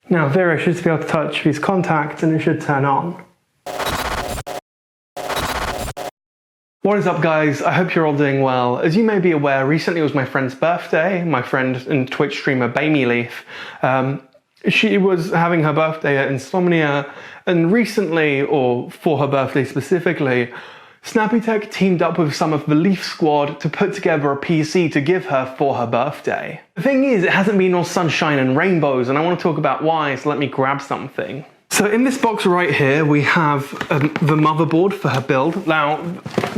Now Vera should be able to touch these contacts and it should turn on. What is up guys, I hope you're all doing well. As you may be aware, recently was my friend's birthday, my friend and Twitch streamer BamyLeaf. She was having her birthday at Insomnia, and recently, or for her birthday specifically, Snappy-Tech teamed up with some of the Leaf squad to put together a PC to give her for her birthday. The thing is, it hasn't been all sunshine and rainbows, and I want to talk about why, so let me grab something. So in this box right here, we have the motherboard for her build. Now,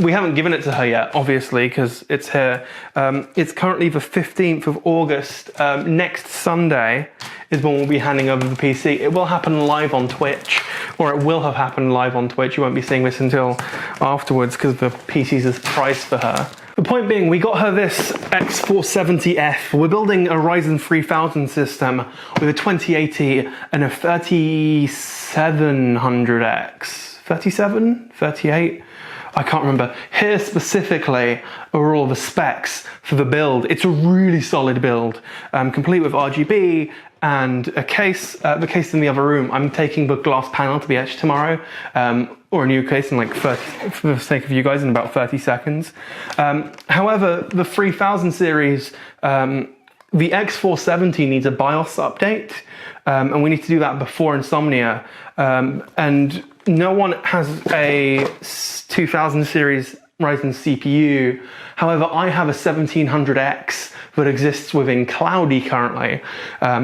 we haven't given it to her yet, obviously, because it's here. It's currently the 15th of August. Next Sunday is when we'll be handing over the PC. It will happen live on Twitch, or it will have happened live on Twitch. You won't be seeing this until afterwards because the PC's a surprise for her. The point being, we got her this X470F. We're building a Ryzen 3000 system with a 2080 and a 3700X. 37? 38? I can't remember. Here specifically are all the specs for the build. It's a really solid build, complete with RGB and a case. The case in the other room, I'm taking the glass panel to be etched tomorrow, or a new case in like 30, for the sake of you guys, in about 30 seconds. However, the 3000 series, the X470 needs a BIOS update, and we need to do that before Insomnia. And no one has a 2000 series Ryzen CPU. However, I have a 1700X that exists within Cloudy currently.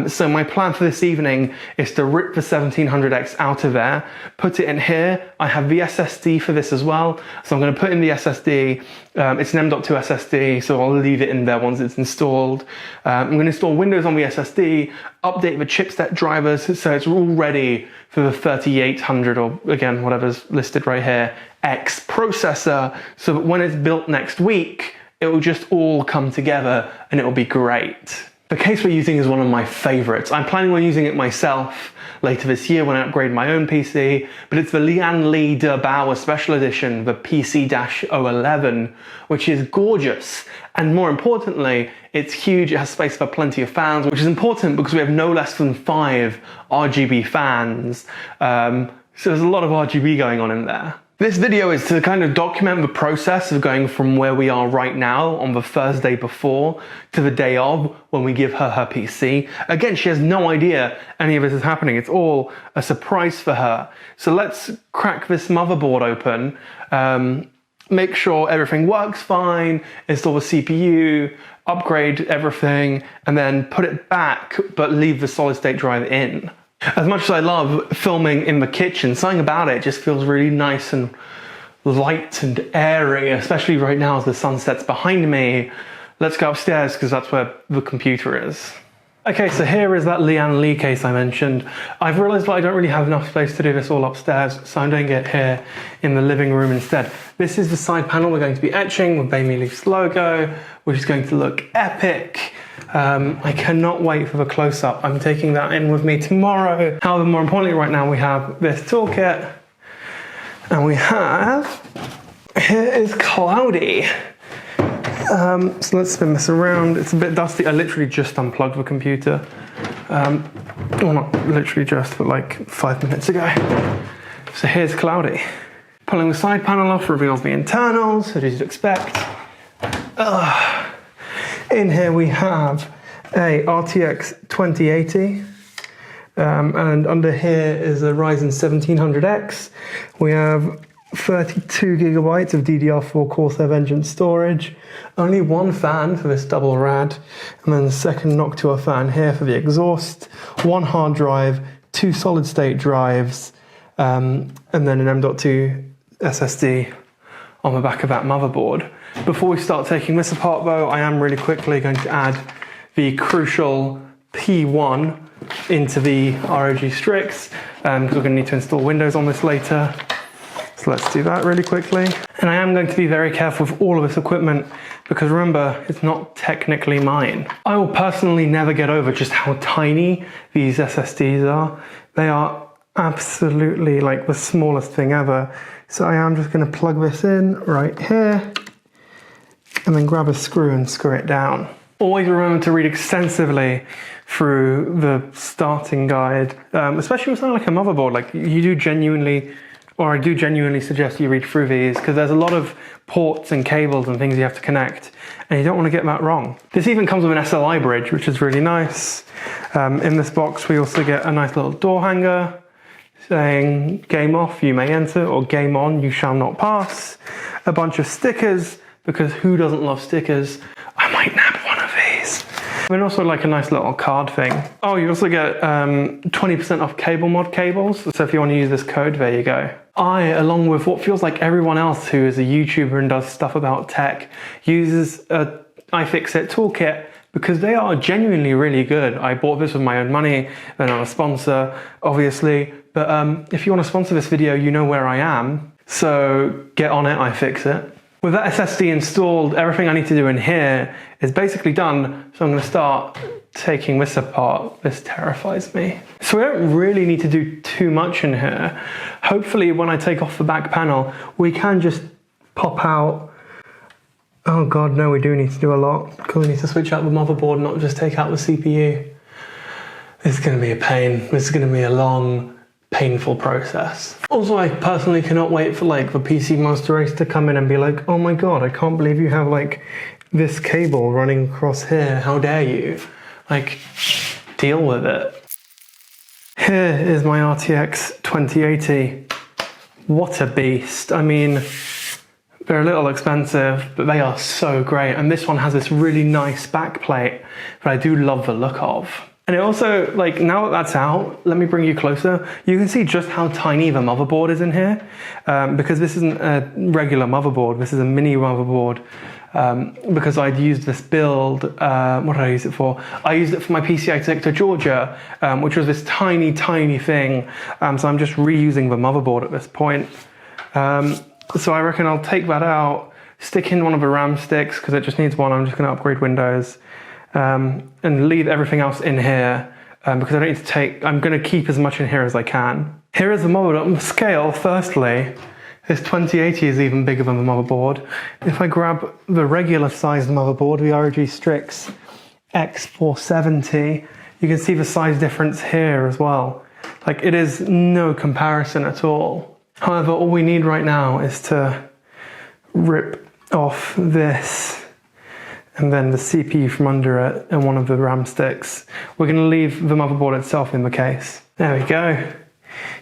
So my plan for this evening is to rip the 1700X out of there, put it in here. I have the SSD for this as well. So I'm going to put in the SSD. It's an M.2 SSD, so I'll leave it in there once it's installed. I'm going to install Windows on the SSD, update the chipset drivers so it's all ready for the 3800, or again, whatever's listed right here, X processor, so that when it's built next week, it will just all come together and it will be great. The case we're using is one of my favorites. I'm planning on using it myself later this year when I upgrade my own PC, but it's the Lian Li De Bauer Special Edition, the PC-011, which is gorgeous. And more importantly, it's huge, it has space for plenty of fans, which is important because we have no less than 5 RGB fans. So there's a lot of RGB going on in there. This video is to kind of document the process of going from where we are right now on the Thursday before to the day of when we give her her PC. Again, she has no idea any of this is happening. It's all a surprise for her. So let's crack this motherboard open, make sure everything works fine, install the CPU, upgrade everything, and then put it back, but leave the solid state drive in. As much as I love filming in the kitchen, something about it just feels really nice and light and airy, especially right now as the sun sets behind me. Let's go upstairs because that's where the computer is. Okay, so here is that Lian Li case I mentioned. I've realized that I don't really have enough space to do this all upstairs, so I'm doing it here in the living room instead. This is the side panel we're going to be etching with BamyLeaf's logo, which is going to look epic. I cannot wait for the close-up. I'm taking that in with me tomorrow. However, more importantly right now, we have this toolkit, and we have, here is Cloudy. So let's spin this around. It's a bit dusty. I literally just unplugged the computer. Well, not literally just, but like 5 minutes ago. So here's Cloudy. Pulling the side panel off reveals the internals, as you'd expect. In here we have a RTX 2080, and under here is a Ryzen 1700X. We have 32 gigabytes of DDR4 Corsair Vengeance storage, only one fan for this double rad, and then the second Noctua fan here for the exhaust, one hard drive, 2 solid state drives, and then an M.2 SSD on the back of that motherboard. Before we start taking this apart though, I am really quickly going to add the crucial P1 into the ROG Strix, because we're going to need to install Windows on this later. So let's do that really quickly. And I am going to be very careful with all of this equipment because remember, it's not technically mine. I will personally never get over just how tiny these SSDs are. They are absolutely like the smallest thing ever. So I am just going to plug this in right here and then grab a screw and screw it down. Always remember to read extensively through the starting guide, especially with something like a motherboard. Like you do genuinely, or I do genuinely suggest you read through these, because there's a lot of ports and cables and things you have to connect, and you don't want to get that wrong. This even comes with an SLI bridge, which is really nice. In this box, we also get a nice little door hanger saying game off, you may enter, or game on, you shall not pass. A bunch of stickers, because who doesn't love stickers? I might nab one of these. And also like a nice little card thing. Oh, you also get 20% off cable mod cables. So if you want to use this code, there you go. I, along with what feels like everyone else who is a YouTuber and does stuff about tech, uses a iFixit toolkit because they are genuinely really good. I bought this with my own money. They're not a sponsor, obviously. But if you want to sponsor this video, you know where I am. So get on it, iFixit. With that SSD installed, everything I need to do in here is basically done. So I'm going to start taking this apart. This terrifies me. So we don't really need to do too much in here. Hopefully when I take off the back panel, we can just pop out. Oh God, no, we do need to do a lot, because we need to switch out the motherboard, not just take out the CPU. This is going to be a pain. This is going to be a long, painful process. Also, I personally cannot wait for like the PC Master Race to come in and be like, oh my God, I can't believe you have like this cable running across here. How dare you? Like, deal with it. Here is my RTX 2080. What a beast. I mean, they're a little expensive, but they are so great. And this one has this really nice backplate that I do love the look of. And it also, like, now that that's out, let me bring you closer. You can see just how tiny the motherboard is in here, because this isn't a regular motherboard. This is a mini motherboard, because I'd used this build, what did I use it for? I used it for my PCI Exec to Georgia, which was this tiny, tiny thing. So I'm just reusing the motherboard at this point. So I reckon I'll take that out, stick in one of the RAM sticks, because it just needs one. I'm just going to upgrade Windows. And leave everything else in here, because I don't need to take, I'm going to keep as much in here as I can. Here is the motherboard. On the scale, firstly, this 2080 is even bigger than the motherboard. If I grab the regular sized motherboard, the ROG Strix X470, you can see the size difference here as well. Like, it is no comparison at all. However, all we need right now is to rip off this and then the CPU from under it and one of the RAM sticks. We're going to leave the motherboard itself in the case. There we go.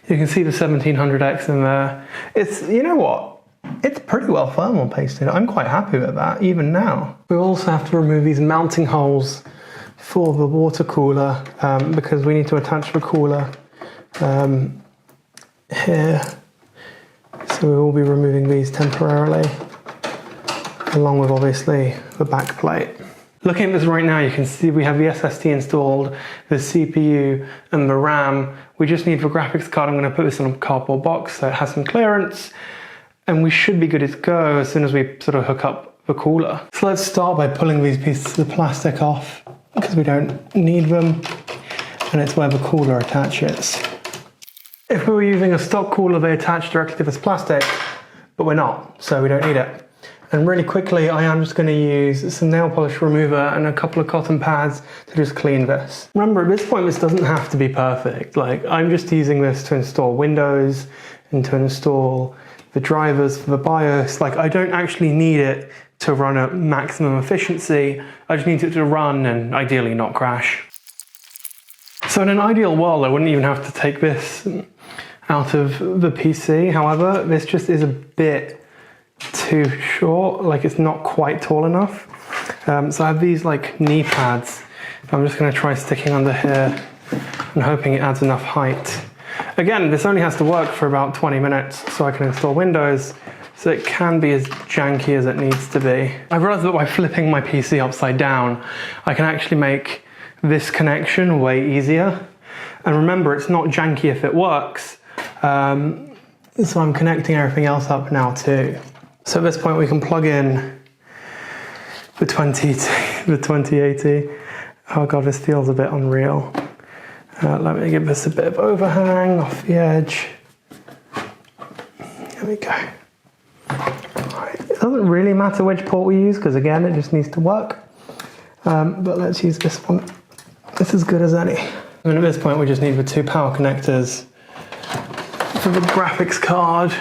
You can see the 1700X in there. It's, you know what? It's pretty well thermal pasted. I'm quite happy with that, even now. We also have to remove these mounting holes for the water cooler, because we need to attach the cooler here. So we will be removing these temporarily, along with obviously the back plate. Looking at this right now, you can see we have the SSD installed, the CPU and the RAM. We just need the graphics card. I'm going to put this in a cardboard box so it has some clearance, and we should be good to go as soon as we sort of hook up the cooler. So let's start by pulling these pieces of plastic off, because we don't need them, and it's where the cooler attaches. If we were using a stock cooler, they attach directly to this plastic, but we're not, so we don't need it. And really quickly, I am just going to use some nail polish remover and a couple of cotton pads to just clean this. Remember, at this point, this doesn't have to be perfect. Like, I'm just using this to install Windows and to install the drivers for the BIOS. Like, I don't actually need it to run at maximum efficiency. I just need it to run and ideally not crash. So in an ideal world, I wouldn't even have to take this out of the PC. However, this just is a bit too short, like it's not quite tall enough. So I have these like knee pads. I'm just going to try sticking under here and hoping it adds enough height. Again, this only has to work for about 20 minutes so I can install Windows, so it can be as janky as it needs to be. I've realized that by flipping my PC upside down, I can actually make this connection way easier. And remember, it's not janky if it works. So I'm connecting everything else up now too. So at this point we can plug in the 2080. Oh God, this feels a bit unreal. Let me give this a bit of overhang off the edge. There we go. Right. It doesn't really matter which port we use, because again, it just needs to work. but let's use this one. It's as good as any. And at this point we just need the 2 power connectors for the graphics card,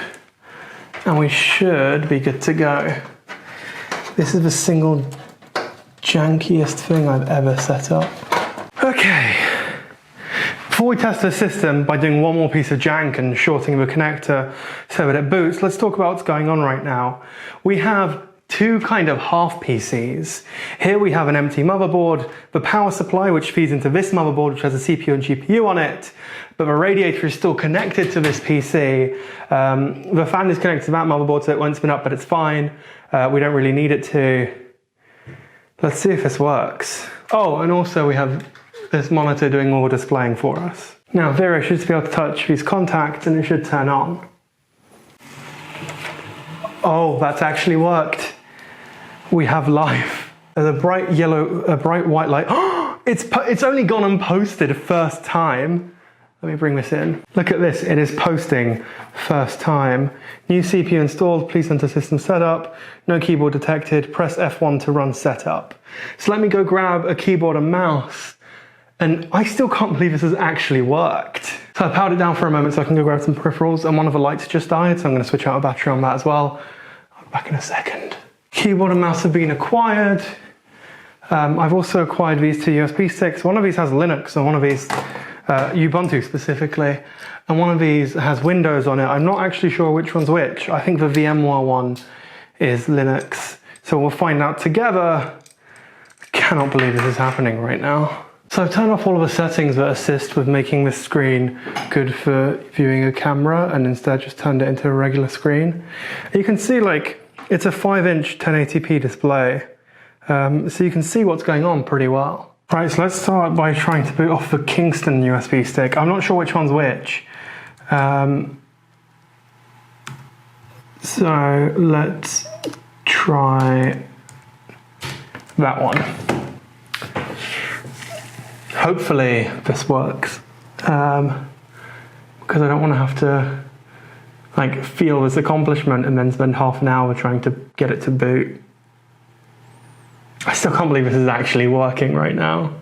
and we should be good to go. This is the single jankiest thing I've ever set up. Okay, before we test the system by doing one more piece of jank and shorting the connector so that it boots, let's talk about what's going on right now. We have 2 kind of half PCs. Here we have an empty motherboard, the power supply which feeds into this motherboard which has a CPU and GPU on it, but the radiator is still connected to this PC. The fan is connected to that motherboard so it won't spin up, but it's fine. We don't really need it to. Let's see if this works. Oh, and also we have this monitor doing all the displaying for us. Now Vera should be able to touch these contacts and it should turn on. Oh, that's actually worked. We have live. There's a bright white light. Oh, it's only gone unposted first time. Let me bring this in. Look at this, it is posting first time. New CPU installed, please enter system setup. No keyboard detected, press F1 to run setup. So let me go grab a keyboard and mouse. And I still can't believe this has actually worked. So I powered it down for a moment so I can go grab some peripherals, and one of the lights just died, so I'm gonna switch out a battery on that as well. I'll be back in a second. Keyboard and mouse have been acquired. I've also acquired these 2 USB sticks. One of these has Linux and one of these Ubuntu specifically, and one of these has Windows on it. I'm not actually sure which one's which. I think the VMware one is Linux. So we'll find out together. I cannot believe this is happening right now. So I've turned off all of the settings that assist with making this screen good for viewing a camera, and instead just turned it into a regular screen. You can see like it's a 5-inch 1080p display, so you can see what's going on pretty well. Right, so let's start by trying to boot off the Kingston USB stick. I'm not sure which one's which. So let's try that one. Hopefully this works, because I don't want to have to like feel this accomplishment and then spend half an hour trying to get it to boot. I still can't believe this is actually working right now.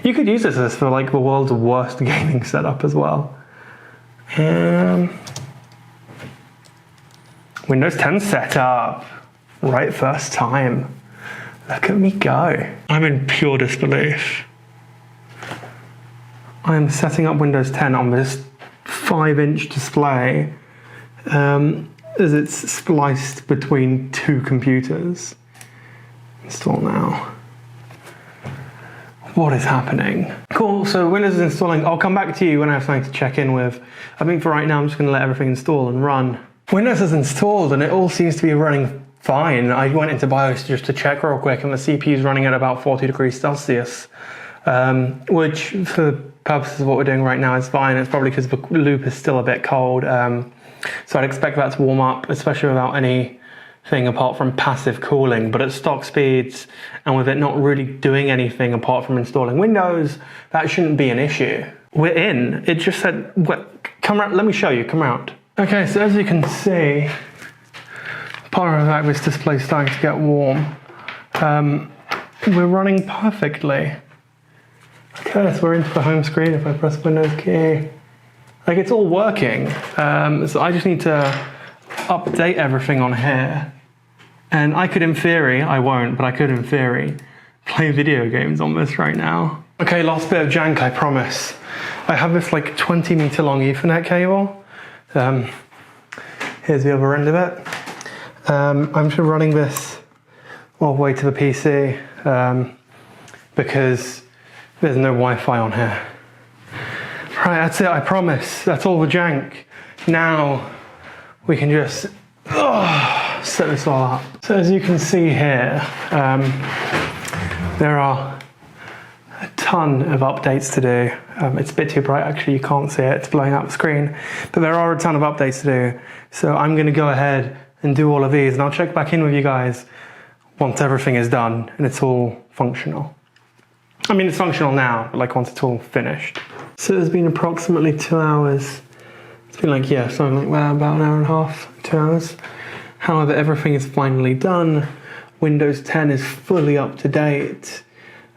You could use this as for like the world's worst gaming setup as well. Windows 10 setup, right first time. Look at me go. I'm in pure disbelief. I am setting up Windows 10 on this 5-inch display as it's spliced between 2 computers. Install now. What is happening? Cool, so Windows is installing. I'll come back to you when I have something to check in with. I think for right now I'm just going to let everything install and run. Windows is installed and it all seems to be running fine. I went into BIOS just to check real quick and the CPU is running at about 40 degrees Celsius, which for the purposes of what we're doing right now is fine. It's probably because the loop is still a bit cold, so I'd expect that to warm up, especially without anything apart from passive cooling. But at stock speeds and with it not really doing anything apart from installing Windows, that shouldn't be an issue. We're in. It just said, come around, let me show you, come around. Okay, so as you can see, apart from the fact this display is starting to get warm, we're running perfectly. Okay, so we're into the home screen. If I press Windows key, like it's all working. So I just need to update everything on here. And I could in theory, I won't, but I could in theory, play video games on this right now. Okay, last bit of jank, I promise. I have this like 20-meter long Ethernet cable. Here's the other end of it. I'm just running this all the way to the PC because there's no Wi-Fi on here. Right, that's it, I promise. That's all the jank. Now we can just set this all up. So as you can see here, there are a ton of updates to do. It's a bit too bright actually, you can't see it, it's blowing out the screen. But there are a ton of updates to do. So I'm gonna go ahead and do all of these and I'll check back in with you guys once everything is done and it's all functional. I mean, it's functional now, but like once it's all finished. So it's been approximately 2 hours. It's been like, yeah, something like that, about an hour and a half, 2 hours. However, everything is finally done. Windows 10 is fully up to date.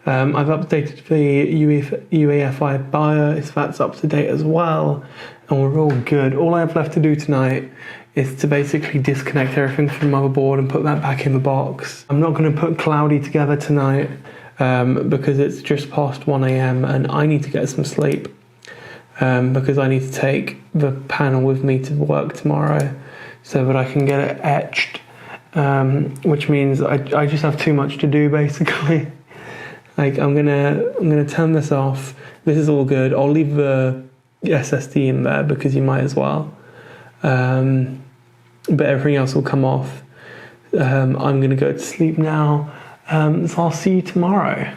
I've updated the UEFI BIOS, that's up to date as well, and we're all good. All I have left to do tonight is to basically disconnect everything from the motherboard and put that back in the box. I'm not going to put Cloudy together tonight because it's just past 1 AM and I need to get some sleep because I need to take the panel with me to work tomorrow so that I can get it etched, which means I just have too much to do basically. Like I'm gonna turn this off. This is all good. I'll leave the SSD in there because you might as well. But everything else will come off. I'm gonna go to sleep now. So I'll see you tomorrow.